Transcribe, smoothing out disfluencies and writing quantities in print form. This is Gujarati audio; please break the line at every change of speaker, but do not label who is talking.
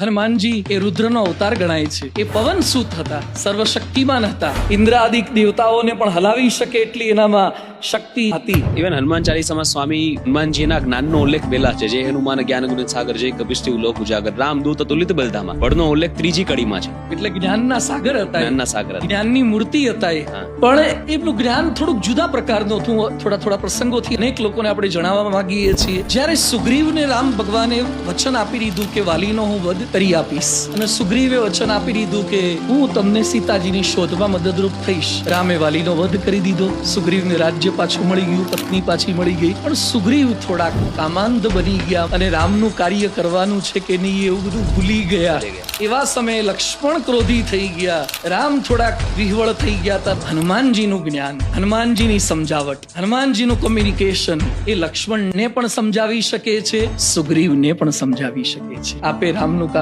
હનુમાનજી એ રુદ્રનો અવતાર ગણાય છે. એ પવન સૂત હતા, સર્વશક્તિમાન હતા. ઇન્દ્ર આદિ દેવતાઓને પણ હલાવી શકે એટલી એનામાં શક્તિ હતી.
ઇવન હનુમાન ચાલીસામાં સ્વામી હનુમાનજીના જ્ઞાનનો ઉલ્લેખ પહેલા છે. જે હનુમાન જ્ઞાન ગુણ સાગર, જે કપિસ્તી લોક ઉજાગર, રામદૂત અતુલિત બલધામા. બળનો ઉલ્લેખ ત્રીજી કડીમાં છે.
એટલે જ્ઞાનના સાગર હતા,
જ્ઞાનના સાગર હતા.
જ્ઞાનની મૂર્તિ હતા એ. પણ એમનું જ્ઞાન થોડુંક જુદા પ્રકારનું હતું. થોડા પ્રસંગોથી અનેક લોકોને આપણે જણાવવા માંગીએ છીએ. જ્યારે સુગ્રીવને રામ ભગવાને વચન આપી દીધું કે વાલીનો હું વધ કરી આપીશ, અને સુગ્રીવે વચન આપી દીધું કે હું તમને સીતાજીની શોધમાં મદદરૂપ થઈશ. રામે વાલીનો વધ કરી દીધો. સુગ્રીવને રાજ્ય પાછું મળી ગયું, પત્ની પાછી મળી ગઈ. પણ સુગ્રીવ થોડાક કામાંધ બની ગયા અને રામનું કાર્ય કરવાનું છે કે નહીં એવું બધું ભૂલી ગયા. એવા સમયે લક્ષ્મણ ક્રોધી થઈ ગયા, રામ થોડાક વિહવળ થઈ ગયા હતા. હનુમાનજીનું જ્ઞાન, હનુમાનજીની સમજાવટ, હનુમાનજીનું કોમ્યુનિકેશન એ લક્ષ્મણને પણ સમજાવી શકે છે, સુગ્રીવને પણ સમજાવી શકે છે. આપે રામનું કામ